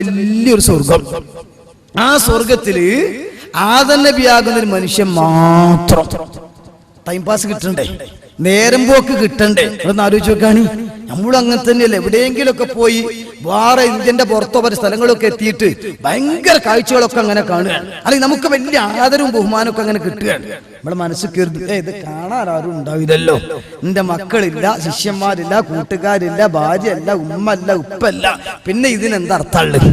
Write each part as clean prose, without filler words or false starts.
വലിയൊരു സ്വർഗം. ആ സ്വർഗത്തില് ആദം നബിയാകുന്ന ഒരു മനുഷ്യൻ മാത്രം. ടൈം പാസ് കിട്ടണ്ടേ, നേരം പോക്ക് കിട്ടണ്ടേ? ഒന്ന് ആലോചിച്ച് നോക്കാണ്. നമ്മളും അങ്ങനെ തന്നെയല്ലേ? എവിടെയെങ്കിലുമൊക്കെ പോയി വേറെ ഇന്ത്യന്റെ പുറത്തോ പല സ്ഥലങ്ങളൊക്കെ എത്തിയിട്ട് ഭയങ്കര കാഴ്ചകളൊക്കെ അങ്ങനെ കാണുകയാണ്. അല്ലെങ്കിൽ നമുക്ക് വലിയ ആദരവും ബഹുമാനമൊക്കെ അങ്ങനെ കിട്ടുകയാണ്. നമ്മുടെ മനസ്സിൽ കരുതി ഇത് കാണാൻ ആരും ഉണ്ടാവില്ലല്ലോ, എന്റെ മക്കളില്ല, ശിഷ്യന്മാരില്ല, കൂട്ടുകാരില്ല, ഭാര്യയല്ല, ഉമ്മല്ല, ഉപ്പല്ല, പിന്നെ ഇതിനെന്താ അർത്ഥമുള്ളത്?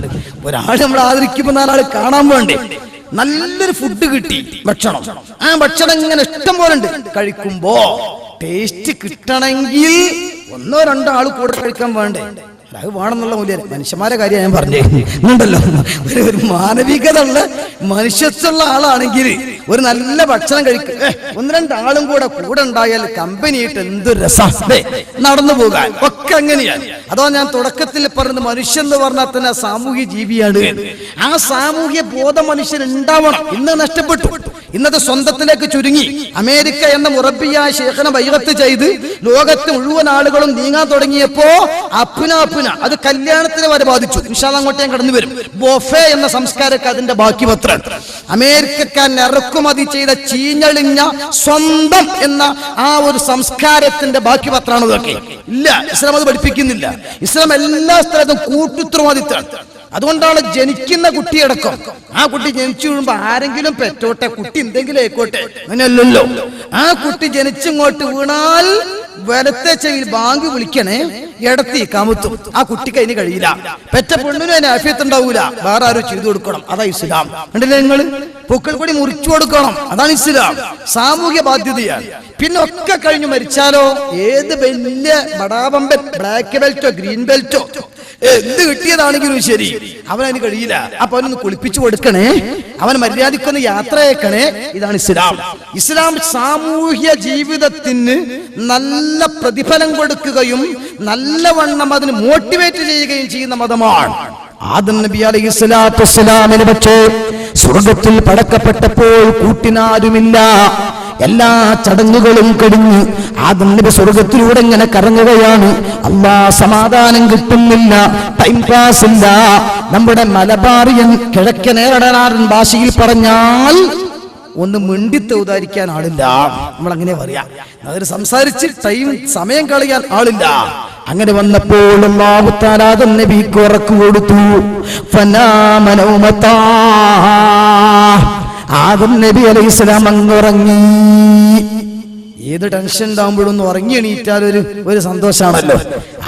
ഒരാൾ നമ്മൾ ആദരിക്കുമ്പോൾ നാലാൾ കാണാൻ വേണ്ടേ? നല്ലൊരു ഫുഡ് കിട്ടി, ഭക്ഷണം. ആ ഭക്ഷണം ഇങ്ങനെ ഇഷ്ടം പോലെ ഉണ്ട്. കഴിക്കുമ്പോ ടേസ്റ്റ് കിട്ടണമെങ്കിൽ ഒന്നോ രണ്ടോ ആൾ കൂടെ കഴിക്കാൻ വേണ്ടേ? അത് വേണമെന്നുള്ള മൂല്യം. മനുഷ്യന്മാരെ കാര്യം ഞാൻ പറഞ്ഞേ ഉണ്ടല്ലോ. ഒരു മാനവികത ഉള്ള മനുഷ്യത്വമുള്ള ആളാണെങ്കിൽ ഒരു നല്ല ഭക്ഷണം കഴിക്കും. ഒന്ന് രണ്ടാളും കൂടെ ഉണ്ടായാൽ കമ്പനിയായിട്ട് എന്തൊരു രസം നടന്നു പോകാൻ ഒക്കെ അങ്ങനെയാണ്. അതോ ഞാൻ തുടക്കത്തിൽ പറഞ്ഞത് മനുഷ്യൻ എന്ന് പറഞ്ഞാൽ തന്നെ സാമൂഹ്യ ജീവിയാണ്. ആ സാമൂഹ്യ ബോധം മനുഷ്യൻ ഉണ്ടാവണം. ഇന്ന് നഷ്ടപ്പെട്ടു. ഇന്നത്തെ സ്വന്തത്തിലേക്ക് ചുരുങ്ങി. അമേരിക്ക എന്ന മുറബിയായ ശേഖനെ ബൈഅത്ത് ചെയ്ത് ലോകത്ത് മുഴുവൻ ആളുകളും നീങ്ങാൻ തുടങ്ങിയപ്പോ അപ്പുന അത് കല്യാണത്തിന് വരെ ബാധിച്ചു. ഇൻഷാ അല്ലാഹ് അങ്ങോട്ട് ഞാൻ കടന്നു വരും. ബൊഫേ എന്ന സംസ്കാരമൊക്കെ അതിന്റെ ബാക്കി പത്രം. അമേരിക്കക്കാരൻ ഇറക്കുമതി ചെയ്ത ചീഞ്ഞളിഞ്ഞ സ്വന്തം എന്ന ആ ഒരു സംസ്കാരത്തിന്റെ ബാക്കി പത്രമാണ് ഇതൊക്കെ. ഇല്ല, ഇസ്ലാം അത് പഠിപ്പിക്കുന്നില്ല. ഇസ്ലാം എല്ലാ സ്ഥലത്തും കൂട്ടുത്തരവാദിത്തമാണ്. അതുകൊണ്ടാണ് ജനിക്കുന്ന കുട്ടിയടക്കം ആ കുട്ടി ജനിച്ചു വീഴുമ്പോ ആരെങ്കിലും പെറ്റോട്ടെ, കുട്ടി എന്തെങ്കിലും ആയിക്കോട്ടെ, അങ്ങനെയല്ലല്ലോ. ആ കുട്ടി ജനിച്ചിങ്ങോട്ട് വീണാൽ വലത്തെ ചെവിയിൽ ബാങ്ക് വിളിക്കണേ, ഇടത്തി കമുത്തും. ആ കുട്ടിക്ക് അതിന് കഴിയില്ല. പെറ്റ പെണ്ണിനും അതിന് ആഫിയത്ത് ഉണ്ടാവൂല. വേറെ ആരും ചെയ്തു കൊടുക്കണം. അതാ ഇസ്ലാം. കണ്ടില്ലേ നിങ്ങൾ? പൂക്കൾ കൂടി മുറിച്ചു കൊടുക്കണം. അതാണ് ഇസ്ലാം. സാമൂഹ്യ ബാധ്യതയാണ്. പിന്നെ ഒക്കെ കഴിഞ്ഞു മരിച്ചാലോ ഏത് വലിയ ബടാബമ്പൻ ബ്ലാക്ക് ബെൽറ്റോ ഗ്രീൻ ബെൽറ്റോ എന്ത് കിട്ടിയതാണെങ്കിലും ശരി, അവനതിന് കഴിയില്ല. അപ്പൊ അവനൊന്ന് കുളിപ്പിച്ചു കൊടുക്കണേ, അവൻ മര്യാദക്കൊന്ന് യാത്ര അയക്കണേ. ഇതാണ് ഇസ്ലാം. ഇസ്ലാം സാമൂഹ്യ ജീവിതത്തിന് നല്ല പ്രതിഫലം കൊടുക്കുകയും നല്ലവണ്ണം അതിന് മോട്ടിവേറ്റ് ചെയ്യുകയും ചെയ്യുന്ന മതമാണ്. ആദം നബി അലൈഹിസ്സലാത്തു വസ്സലാമിന് പക്ഷേ സ്വർഗത്തിൽ പടക്കപ്പെട്ടപ്പോൾ കൂട്ടിനാരുമില്ല. എല്ലാ ചടങ്ങുകളും കഴിഞ്ഞ് ആദം നബി സ്വർഗത്തിലൂടെ ഇങ്ങനെ കറങ്ങുകയാണ്. അല്ലാഹ് സമാധാനം കിട്ടുന്നില്ല, ടൈം പാസ് ഇല്ല. നമ്മുടെ മലബാറിയൻ കിഴക്കനേറടനാരൻ ഭാഷയിൽ പറഞ്ഞാൽ ഒന്ന് മിണ്ടിത്ത് ഉദാരിക്കാൻ ആളില്ല. നമ്മൾ അങ്ങനെ പറയാ, അതൊരു സംസാരിച്ച് സമയം കളയാൻ ആളില്ല. അങ്ങനെ വന്നപ്പോൾ അല്ലാഹു തആല ആദം നബിക്ക് ഉറക്ക് കൊടുത്തു. ഫനാമനൗമതാ, ആദം നബി അലൈഹിസ്സലാം അങ്ങുറങ്ങി. ഏത് ടെൻഷൻ ഉണ്ടാകുമ്പോഴൊന്നും ഉറങ്ങി എണീറ്റാൽ ഒരു സന്തോഷമാണല്ലോ.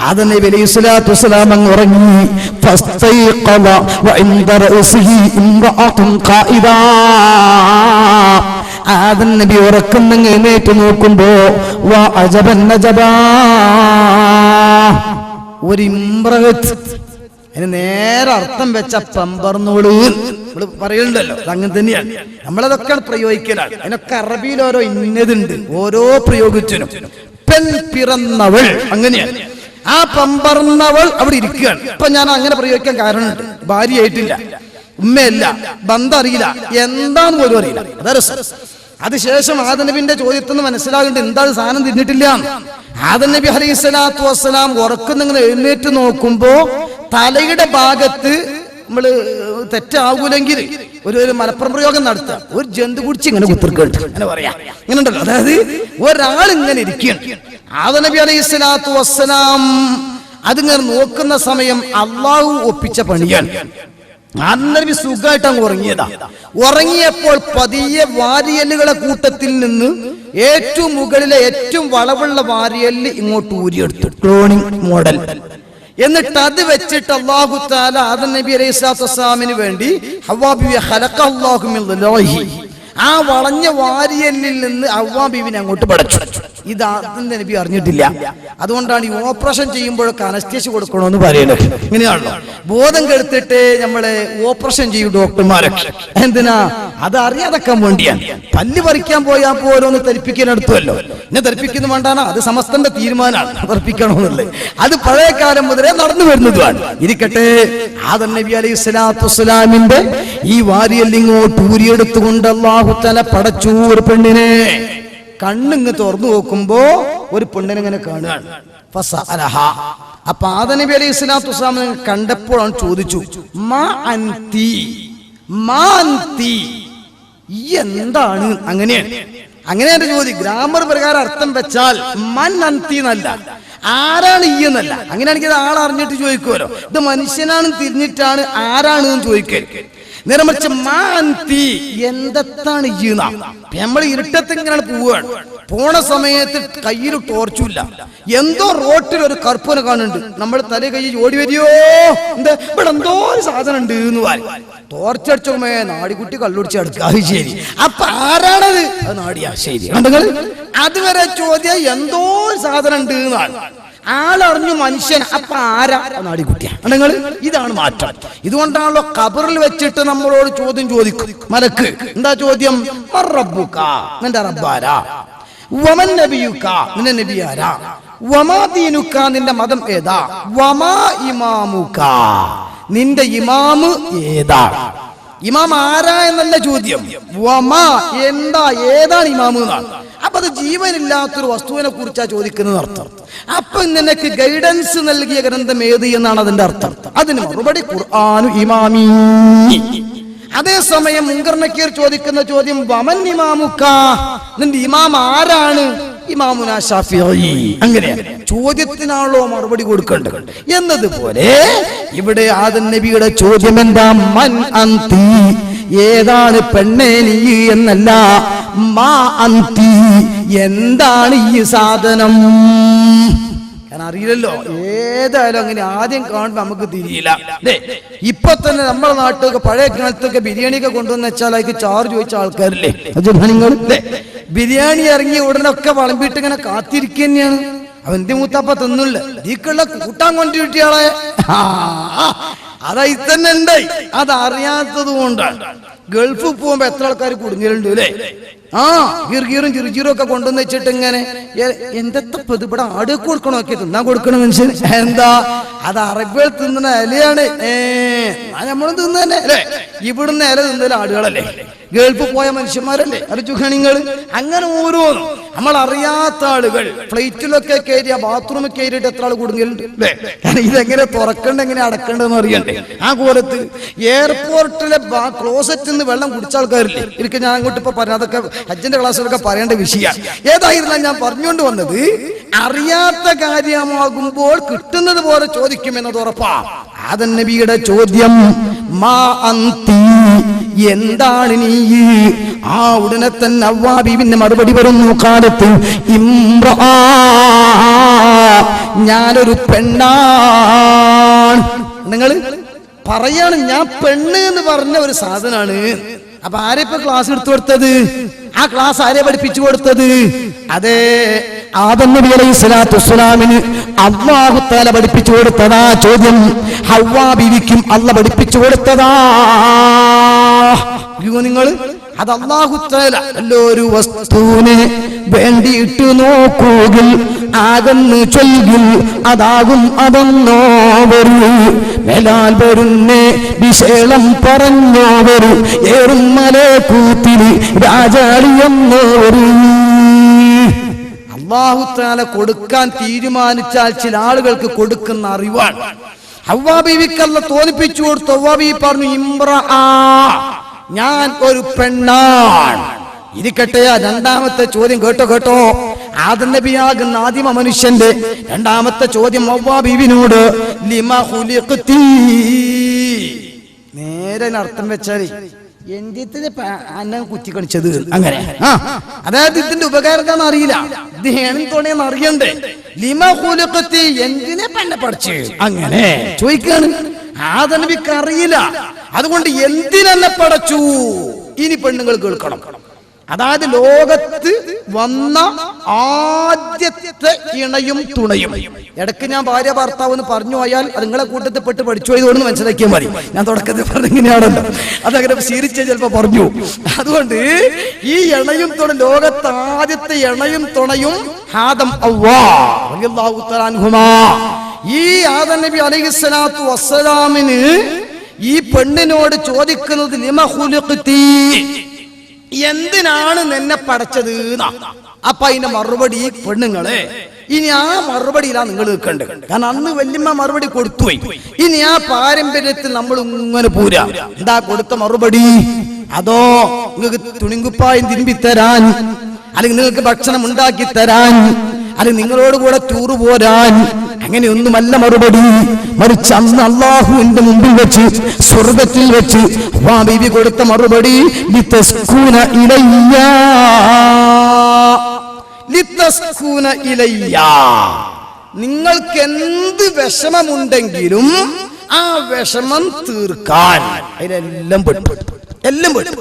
ആദം നബി അലൈഹിസ്സലാത്തു വസ്സലാം അങ്ങുറങ്ങി. ഫസ്തൈഖള വഇൻദ റഅസിഹി ഇംറഅത്തുൻ ഖായിദാ. ആദം നബി ഉറക്കുന്നങ്ങ് എഴുന്നേറ്റ് നോക്കുമ്പോ വഅജബൻ നജബാ, ഒരു ഇംറഅത്ത്. അതിന് നേരെ അർത്ഥം വെച്ച പമ്പർന്നോള് നമ്മള് പറയുന്നുണ്ടല്ലോ. അങ്ങനെ തന്നെയാണ് നമ്മളതൊക്കെ പ്രയോഗിക്കലാണ്. അതിനൊക്കെ അറബിയിൽ ഓരോ ഇന്നതുണ്ട്, ഓരോ പ്രയോഗിച്ചനും. പെൺ പിറന്നവൾ, അങ്ങനെയാണ്. ആ പമ്പർന്നവൾ അവിടെ ഇരിക്കുകയാണ്. ഇപ്പൊ ഞാൻ അങ്ങനെ പ്രയോഗിക്കാൻ കാരണമുണ്ട്. ഭാര്യയായിട്ടില്ല, ഉമ്മയല്ല, ബന്ധം അറിയില്ല, എന്താന്ന് പോലും അറിയില്ല. അതാ രസം. അതിനുശേഷം ആദം നബിന്റെ ചോദ്യത്തിൽ നിന്ന് മനസ്സിലാകുന്നുണ്ട് എന്താണ് സാധനം തിന്നിട്ടില്ല. ആദം നബി അലൈഹിസ്സലാത്തു വസ്സലാം ഉറക്കുന്നിങ്ങനെ എഴുന്നേറ്റ് നോക്കുമ്പോ തലയുടെ ഭാഗത്ത് നമ്മള് തെറ്റാകൂലെങ്കിൽ ഒരു മലപ്പുറം പ്രയോഗം നടത്തുക, ഒരു ജന്തു കുടിച്ച് ഇങ്ങനെ കുത്തിർക്കുന്നുണ്ട്, അങ്ങനെ പറയാ. ഇങ്ങനെ ഉണ്ടല്ലോ. അതായത് ഒരാൾ ഇങ്ങനെ ഇരിക്കുകയാണ്. ആദം നബി അലൈഹിസ്സലാത്തു വസ്സലാം അതിങ്ങനെ നോക്കുന്ന സമയം അള്ളാഹു ഒപ്പിച്ച പണിയാണ്. ആദം നബി സുഖമായിട്ട് അങ്ങ് ഉറങ്ങിയതാ. ഉറങ്ങിയപ്പോൾ പതിയെ വാരിയല്ലുകളെ കൂട്ടത്തിൽ നിന്ന് ഏറ്റവും മുകളിലെ ഏറ്റവും വളവുള്ള വാരിയല്ല് ഇങ്ങോട്ട് ഊരിയെടുത്തു, ക്ലോണിംഗ് മോഡൽ. എന്നിട്ട് അത് വെച്ചിട്ട് അല്ലാഹു തആല ആദം നബി അലൈഹിസ്സലാത്തു വസ്സലാമിന് വേണ്ടി ഹവ്വാ ബിവിയെ ഖലഖല്ലാഹു മിൻ ളിലാഹി, ആ വളഞ്ഞ വാരിയല്ലിൽ നിന്ന് ഹവ്വാ ബീവിനെ അങ്ങോട്ട് പടച്ചു. ഇത് ആദം നബി അറിഞ്ഞിട്ടില്ല. അതുകൊണ്ടാണ് ഈ ഓപ്പറേഷൻ ചെയ്യുമ്പോഴൊക്കെ അനസ്തേഷ്യ കൊടുക്കണമെന്ന് പറയുന്നത്. ഇങ്ങനെയാണല്ലോ, ബോധം കെടുത്തിട്ട് നമ്മളെ ഓപ്പറേഷൻ ചെയ്യും ഡോക്ടർമാരൊക്കെ. എന്തിനാ? അത് അറിയാതെക്കാൻ വേണ്ടിയാണ്. പല്ല് പറിക്കാൻ പോയാൽ പോലോന്ന് ധരിപ്പിക്കാൻ എടുത്തുവല്ലോ, എന്നെ ധരിപ്പിക്കുന്നു വേണ്ടാണ്, അത് സമസ്തന്റെ തീരുമാനമാണ് ധരിപ്പിക്കണമെന്നുള്ളത്. അത് പഴയ കാലം മുതലേ നടന്നു വരുന്നതുമാണ്. ഇരിക്കട്ടെ, ആദം നബി അലൈഹിസ്സലാത്തു വസ്സലാമിന്റെ ഈ വാരിയല്ലിങ്ങോട്ട് ഊരിയെടുത്തുകൊണ്ട് അല്ലാഹു തആല പടച്ചു ഒരു പെണ്ണിനെ. കണ്ണിങ്ങ് തുറന്നു നോക്കുമ്പോ ഒരു പെണ്ണിനെ ഇങ്ങനെ കാണുകയാണ്. ഫസഅലഹ. അപ്പൊ ആദം നബി അലൈഹി സ്വലാത്തു വസ്സലാം കണ്ടപ്പോഴാണ് ചോദിച്ചു, മാ അൻതി, മാ അൻതി, എന്താണ്? അങ്ങനെയാണ് ചോദ്യം. ഗ്രാമർ പ്രകാരം അർത്ഥം വെച്ചാൽ മൻ അൻതി എന്നല്ല, ആരാണ് ഈ എന്നല്ല. അങ്ങനെയാണെങ്കിൽ ആളറിഞ്ഞിട്ട് ചോദിക്കുമല്ലോ. ഇത് മനുഷ്യനാണ് തിരിഞ്ഞിട്ടാണ് ആരാണ് എന്ന് ചോദിക്കൽ. നേരെ മറിച്ച് മാ അൻതി, എന്താണ് ഈ? നമ്മൾ ഇരുട്ടത്ത് ഇങ്ങനെ പോവുകയാണ്. പോണ സമയത്ത് കയ്യിൽ ടോർച്ചുമില്ല, എന്തോ റോട്ടിൽ ഒരു കറുപ്പനെ കാണുന്നുണ്ട്. നമ്മൾ തല കൈ ഓടി വരിയോ, എന്താ ഇവിടെ എന്തോ ഒരു സാധനം ഉണ്ട് എന്ന് പറയും. ടോർച്ചടിച്ചോമേ നാടിക്കുട്ടി കള്ളുടിച്ച് അടുക്കുക. ശരി, അപ്പൊ ആരാണത്? അത് നാടിയാ. ശരി, കണ്ടുങ്ങൾ അതുവരെ ചോദ്യം എന്തോ ഒരു സാധനം ഉണ്ട് എന്നാണ്. ആളറിഞ്ഞു മനുഷ്യൻ, അപ്പൊ ആരാ? നാടിക്കുട്ടിയാ. നിങ്ങൾ ഇതാണ് മാറ്റം. ഇതുകൊണ്ടാണല്ലോ ഖബറിൽ വെച്ചിട്ട് നമ്മളോട് ചോദ്യം ചോദിക്കും മലക്ക്. എന്താ ചോദ്യം? റബ്ബുക, നിന്റെ റബ്ബാരാ? വമൻ നബിയുക, നിന്റെ നബി ആരാ? വമാ ദീനുക, നിന്റെ മതം ഏതാ? വമാ ഇമാമുക, നിന്റെ ഇമാമ് ഏതാ? ഇമാം ആരാ എന്നല്ല ചോദ്യം. വമാ, എന്താ, ഏതാണ് ഇമാമ് എന്നാണ്. അപ്പൊ അത് ജീവനില്ലാത്തൊരു വസ്തുവിനെ കുറിച്ചാ ചോദിക്കുന്നത് അർത്ഥം. അപ്പൊ നിനക്ക് ഗൈഡൻസ് നൽകിയ ഗ്രന്ഥം ഏത് എന്നാണ് അതിന്റെ അർത്ഥം. അതിന് മറുപടി ഖുർആനു ഇമാമി. അതേസമയം മുൻകർ നക്കീർ ചോദിക്കുന്ന ചോദ്യം വമൻ ഇമാമുക, നിന്റെ ഇമാം ആരാണ്? ഇമാമുനാ ശാഫിഈ. അങ്ങനെ ചോദ്യത്തിനാണല്ലോ മറുപടി കൊടുക്കേണ്ടത് എന്നതുപോലെ ഇവിടെ ആദം നബിയുടെ ചോദ്യം എന്താ? മൻ അന്തി, ഏതാണ് പെണ്ണേ നീ എന്നല്ല. മാ അന്തി, എന്താണ് ഈ സാധനം? കാരണം അറിയില്ലല്ലോ. ഏതായാലും അങ്ങനെ ആദ്യം കാണുമ്പോൾ നമുക്ക് തിരിയില്ല. ഇപ്പൊ തന്നെ നമ്മുടെ നാട്ടിലൊക്കെ പഴയ കാലത്തൊക്കെ ബിരിയാണിയൊക്കെ കൊണ്ടുവന്ന് വെച്ചാൽ അതിക്ക് ചാർജ് ചോദിച്ച ആൾക്കാരില്ലേ നിങ്ങൾ? ബിരിയാണി ഇറങ്ങി ഉടനൊക്കെ വളമ്പിട്ട് ഇങ്ങനെ കാത്തിരിക്കുക തന്നെയാണ്. അവന്റെ മൂത്താപ്പ തിന്നില്ല, ഇതിക്കുള്ള കൂട്ടാൻ കൊണ്ടുകിട്ടിയാളെ അതായി തന്നെ ഉണ്ടായി. അതറിയാത്തത് കൊണ്ടാണ്. ഗൾഫിൽ പോകുമ്പോ എത്ര ആൾക്കാർ കുടുങ്ങിയിട്ടുണ്ട് അല്ലേ? ഗീർഗീറും ചിറുചീറും ഒക്കെ കൊണ്ടുവന്ന് വെച്ചിട്ട് ഇങ്ങനെ എന്തൊക്കെ ഇവിടെ ആട് കൊടുക്കണോ ഒക്കെ തിന്നാൻ കൊടുക്കണ മനുഷ്യൻ. എന്താ അത്? അറബികൾ തിന്നുന്ന ഇലയാണ്. നമ്മളും തിന്നന്നെ അല്ലേ? ഇവിടുന്ന് ഇല തിന്നല ആടുകളല്ലേ? ഗൾഫിൽ പോയ മനുഷ്യന്മാരല്ലേ? അറിച്ചുഖണിങ്ങൾ. അങ്ങനെ ഓരോന്നും നമ്മൾ അറിയാത്ത ആളുകൾ ഫ്ലൈറ്റിലൊക്കെ കയറിയ ബാത്റൂമിൽ കയറിയിട്ട് എത്ര ആൾ കുടുങ്ങിയിട്ടുണ്ട് അല്ലേ? കാരണം ഇതെങ്ങനെ തുറക്കണ്ട, എങ്ങനെ അടക്കണ്ടെന്ന് അറിയണ്ടേ? ആ കോലത്ത് എയർപോർട്ടിലെ ക്ലോസറ്റിൽ നിന്ന് വെള്ളം കുടിച്ച ആൾക്കാരില്ലേ? എനിക്ക് ഞാൻ അങ്ങോട്ട് ഇപ്പൊ പറഞ്ഞതൊക്കെ ഹജ്ജിന്റെ ക്ലാസ്സിലൊക്കെ പറയേണ്ട വിഷയമാണ്. ഏതായിരുന്നാലും ഞാൻ പറഞ്ഞുകൊണ്ട് വന്നത്, അറിയാത്ത കാര്യമാകുമ്പോൾ കിട്ടുന്നത് പോലെ ചോദിക്കുമെന്നത് ഉറപ്പാ. ആദം നബിയുടെ ചോദ്യം മാ അന്തി, എന്താണ് നീ? ആ ഉടനെ തന്നെ ഹവ്വാ ബീവിന്റെ മറുപടി വരുന്നു, കാലത്ത് ഇംറഅ, ഞാനൊരു പെണ്ണാണ്. നിങ്ങൾ പറയാണ് ഞാൻ പെണ്ണ് എന്ന് പറഞ്ഞ ഒരു സാധനമാണ്. അപ്പൊ ആരെ ഇപ്പൊ ക്ലാസ് എടുത്തു കൊടുത്തത്? ആ ക്ലാസ് ആരെ പഠിപ്പിച്ചു കൊടുത്തത്? അതെ, ആദം നബി അലൈഹി സ്വലാത്തു വസ്സലാമിന് അല്ലാഹു തആല പഠിപ്പിച്ചു കൊടുത്തതാ. ചോദ്യം ഹവ്വാ ബീവിക്കും അല്ലാഹു പഠിപ്പിച്ചു കൊടുത്തതാ. നിങ്ങൾ അത് അല്ലാഹു തആല ഒരു വസ്തുവിനെ വേണ്ടിയിട്ട് നോക്കുകിൽ ആകെന്ന് ചൊല്ലിൽ അതാകും അതെന്നോവരു മേലാൽ വരുന്നേ വിശേഷം പറഞ്ഞോവരു ഏറും മലക്കൂത്തിൽ രാജാളിയെന്നോവരു. അല്ലാഹു തആല കൊടുക്കാൻ തീരുമാനിച്ചാൽ ചില ആളുകൾക്ക് കൊടുക്കുന്ന അറിവാണ്. ഹവ്വാ ബീവിക്ക് അല്ലാഹു തോന്നിപ്പിച്ചു കൊടുത്തു. ഹവ്വാ ബീവി പറഞ്ഞു ഇംറഅ, ഞാൻ ഒരു പെണ്ണാണ്. ഇരിക്കട്ടെ, രണ്ടാമത്തെ ചോദ്യം കേട്ടോ. ആദം നബിയാകുന്ന ആദിമ മനുഷ്യന്റെ രണ്ടാമത്തെ ചോദ്യം ഹവ്വാ ബീവിനോട് ലിമ ഖുലിഖ്തി. നേരെ അർത്ഥം വെച്ചാൽ എന്തിന് അന്നം കുത്തി കണിച്ചത്? അങ്ങനെ അതായത് ഇതിന്റെ ഉപകാരം എന്താണെന്ന് അറിയില്ല, ഇത് ഹേണം തോണിയെന്ന് അറിയണ്ടേ. ലിമ ഖുലിഖ്തി, എന്തിനെ പെണ്ണെ പഠിച്ച്? അങ്ങനെ ചോദിക്കാണ്. ആദം നബിക്ക് അറിയില്ല. അതുകൊണ്ട് എന്തിനെന്നെ പടച്ചു? ഇനി പെണ്ണുങ്ങൾ കേൾക്കണം. അതായത് ലോകത്ത് വന്ന ആദ്യത്തെ ഇണയും തുണയും. ഇടയ്ക്ക് ഞാൻ ഭാര്യ ഭർത്താവ് എന്ന് പറഞ്ഞു പോയാൽ അത് നിങ്ങളെ കൂട്ടത്തിൽ പെട്ട് പഠിച്ചു പോയതുകൊണ്ട് മനസ്സിലാക്കിയാൽ മതി. ഞാൻ തുടക്കത്തിൽ പറഞ്ഞിങ്ങനെയാണല്ലോ, അതങ്ങനെ ശീലിച്ച് ചിലപ്പോ പറഞ്ഞു. അതുകൊണ്ട് ഈ ഇണയും തുണ, ലോകത്ത് ആദ്യത്തെ ഇണയും തുണയും ആദം ഹവ്വാ റളിയല്ലാഹു തആല അൻഹുമാ. ഈ ആദം നബി അലൈഹിസ്സലാത്തു വസ്സലാമിന് ഈ പെണ്ണിനോട് ചോദിക്കുന്നത് ലിമ ഖുലിഖ്തി, എന്തിനാണ് നിന്നെ പടച്ചത്? അപ്പൊ അതിന്റെ മറുപടി, പെണ്ണുങ്ങളെ ഇനി ആ മറുപടിയിലാണ് നിങ്ങൾ നിൽക്കേണ്ടത്. കാരണം അന്ന് വല്യമ്മ മറുപടി കൊടുത്തുപോയി. ഇനി ആ പാരമ്പര്യത്തിൽ നമ്മൾ ഇങ്ങനെ പോരാ. എന്താ കൊടുത്ത മറുപടി? അതോ നിങ്ങൾക്ക് തുണിങ്കുപ്പായും തിരുമ്പി തരാൻ, അല്ലെങ്കിൽ നിങ്ങൾക്ക് ഭക്ഷണം ഉണ്ടാക്കി തരാൻ, അല്ലെങ്കിൽ നിങ്ങളോട് കൂടെ ടൂറ് പോരാൻ, അങ്ങനെയൊന്നുമല്ല മറുപടി. മറിച്ച് അന്ന് അള്ളാഹുവിന്റെ മുമ്പിൽ വെച്ച് സ്വർഗത്തിൽ വെച്ച് ബീബി കൊടുത്ത മറുപടി ലിതസ്കൂന ഇലയ്യ, ലിതസ്കൂന ഇലയ്യ. നിങ്ങൾക്ക് എന്ത് വിഷമമുണ്ടെങ്കിലും ആ വിഷമം തീർക്കാൻ. അതിനെല്ലാം പെട്ടു, എല്ലാം പെട്ടു.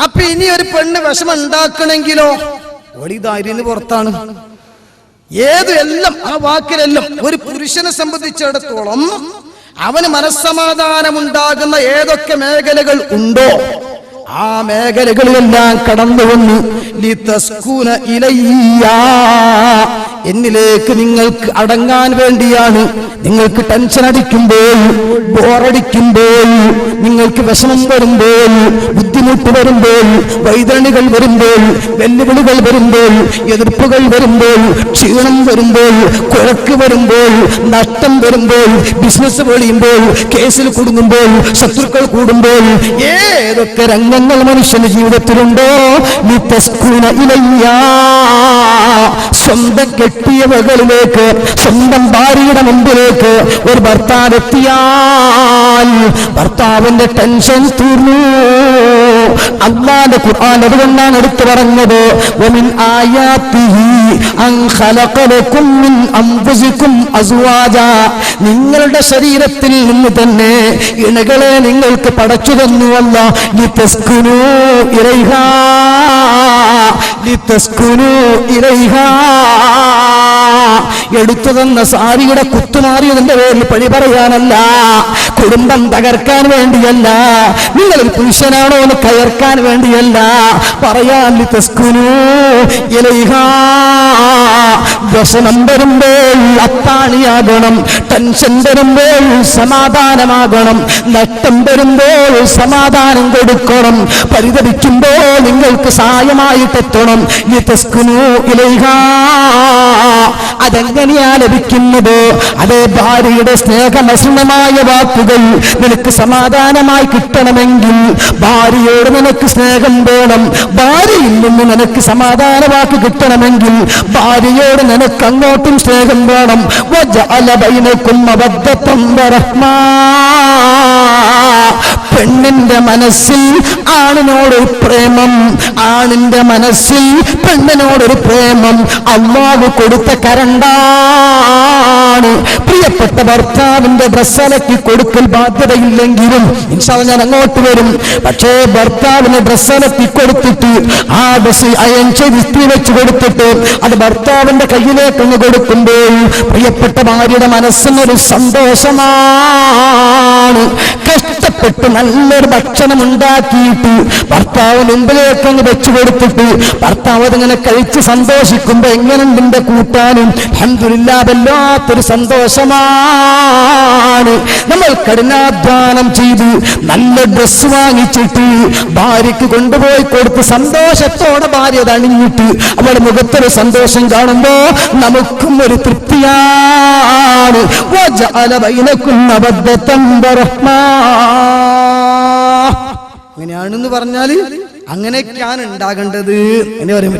അപ്പൊ ഇനി ഒരു പെണ്ണ് വിഷമം ഉണ്ടാക്കണമെങ്കിലോ ഒളിതാരിന്ന് പുറത്താണ്. എല്ലാം ആ വാക്കിലെല്ലാം ഒരു പുരുഷനെ സംബന്ധിച്ചിടത്തോളം അവന് മനസ്സമാധാനമുണ്ടാകുന്ന ഏതൊക്കെ മേഖലകൾ ഉണ്ടോ ആ മേഖലകളിലെല്ലാം കടന്നു വന്നു ലിതസ്കൂന ഇലയ്യ, എന്നിലേക്ക് നിങ്ങൾക്ക് അടങ്ങാൻ വേണ്ടിയാണ്. നിങ്ങൾക്ക് ടെൻഷൻ അടിക്കുമ്പോൾ, ബോറടിക്കുമ്പോൾ, നിങ്ങൾക്ക് വിഷമം വരുമ്പോൾ, ബുദ്ധിമുട്ട് വരുമ്പോൾ, വൈതരണികൾ വരുമ്പോൾ, വെല്ലുവിളികൾ വരുമ്പോൾ, എതിർപ്പുകൾ വരുമ്പോൾ, ക്ഷീണം വരുമ്പോൾ, കുഴക്ക് വരുമ്പോൾ, നഷ്ടം വരുമ്പോൾ, ബിസിനസ് പൊളിയുമ്പോൾ, കേസിൽ കുടുങ്ങുമ്പോൾ, ശത്രുക്കൾ കൂടുമ്പോൾ, ഏതൊക്കെ രംഗങ്ങൾ മനുഷ്യന്റെ ജീവിതത്തിലുണ്ടോ ലിതസ്കൂന ഇലയ്യ, സ്വന്തം കെട്ടിയവകളിലേക്ക്, സ്വന്തം ഭാര്യയുടെ മുമ്പിലേക്ക് ഒരു ഭർത്താവ് എത്തിയാൽ ഭർത്താവിന്റെ ടെൻഷൻ തീർന്നു. അല്ലാഹുവിന്റെ ഖുർആൻ അതുകൊണ്ടാണ് എടുത്തു പറഞ്ഞത് വമിൻ ആയാതിഹി അൻ ഖലഖ ലക്കും മിൻ അൻഫുസികും അസ്വാജാ, നിങ്ങളുടെ ശരീരത്തിൽ നിന്ന് തന്നെ ഇണകളെ നിങ്ങൾക്ക് പടച്ചു തന്നു. അല്ലാഹ് ലിതസ്കുനു ഇലൈഹാ, ലിതസ്കുനു ഇലൈഹാ. എടുത്തു തന്ന സാരിയുടെ കുത്തുമാറിയതിന്റെ പേരിൽ പഴി പറയാനല്ല, കുടുംബം തകർക്കാൻ വേണ്ടിയല്ല, നിങ്ങളൊരു പുരുഷനാണോ എന്ന് കയർക്കാൻ വേണ്ടിയല്ല, പറയാൻ ലിതസ്കുനു ഇലൈഹാ. വ്യസനം വരുമ്പോൾ അത്താണിയാകണം, ടെൻഷൻ വരുമ്പോൾ സമാധാനമാകണം, നഷ്ടം വരുമ്പോൾ സമാധാനം കൊടുക്കണം, പരിതപിക്കുമ്പോൾ നിങ്ങൾക്ക് സഹായമായിട്ടെത്തണം. ലിതസ്കുനു ഇലൈഹാ. അതെങ്ങനെയാ ലഭിക്കുന്നത്? അതേ ഭാര്യയുടെ സ്നേഹമസൃണമായ വാക്കുകൾ നിനക്ക് സമാധാനമായി കിട്ടണമെങ്കിൽ ഭാര്യയോട് നിനക്ക് സ്നേഹം വേണം. ഭാര്യയിൽ നിന്ന് നിനക്ക് സമാധാന വാക്ക് കിട്ടണമെങ്കിൽ ഭാര്യയോട് നിനക്ക് അങ്ങോട്ടും സ്നേഹം വേണം. വജഅല ബൈനകും മവദ്ദതൻ വറഹ്മാ. പെണ്ണിന്റെ മനസ്സിൽ ആണിനോടൊരു പ്രേമം, ആണിന്റെ മനസ്സിൽ പെണ്ണിനോടൊരു പ്രേമം അല്ലാഹു കൊടുത്ത കരണ്ടാണ്. പ്രിയപ്പെട്ട ഭർത്താവിന്റെ ഡ്രസ്സ് അലക്കി കൊടുക്കൽ ബാധ്യതയില്ലെങ്കിലും ഇൻഷാ അല്ലാഹ് ഞാൻ അങ്ങോട്ട് വരും. പക്ഷേ ഭർത്താവിന് ഡ്രസ്സ് അലക്കി കൊടുത്തിട്ട് ആ ഡ്രസ്സ് അയൺ ചെയ്ത് ഇസ്ത്രി വെച്ച് കൊടുത്തിട്ട് അത് ഭർത്താവിന്റെ കയ്യിലേക്ക് ഒന്ന് കൊടുക്കുമ്പോൾ പ്രിയപ്പെട്ട ഭാര്യയുടെ മനസ്സിനൊരു സന്തോഷമാണ്. കഷ്ടപ്പെട്ട് നല്ലൊരു ഭക്ഷണം ഉണ്ടാക്കിയിട്ട് ഭർത്താവ് മുമ്പിലേക്ക് അങ്ങ് വെച്ചു കൊടുത്തിട്ട് ഭർത്താവ് അതിങ്ങനെ കഴിച്ച് സന്തോഷിക്കുമ്പോ എങ്ങനെയുണ്ട് എന്റെ കൂട്ടാനും അൽഹംദുലില്ലാഹ് വല്ലാത്തൊരു സന്തോഷമാണ്. നമ്മൾ കഠിനാധ്വാനം ചെയ്ത് നല്ല ഡ്രസ് വാങ്ങിച്ചിട്ട് ഭാര്യയ്ക്ക് കൊണ്ടുപോയി കൊടുത്ത് സന്തോഷത്തോടെ ഭാര്യ അത് അണിഞ്ഞിട്ട് അവളുടെ മുഖത്തൊരു സന്തോഷം കാണുമ്പോ നമുക്കും ഒരു തൃപ്തിയാണ്. വജഅല ബൈനകും മവദ്ദതൻ വറഹ്മാ. അങ്ങനെയാണെന്ന് പറഞ്ഞാല് അങ്ങനെയൊക്കെയാണ് ഉണ്ടാകേണ്ടത് എന്ന് പറയാൻ പറ്റും.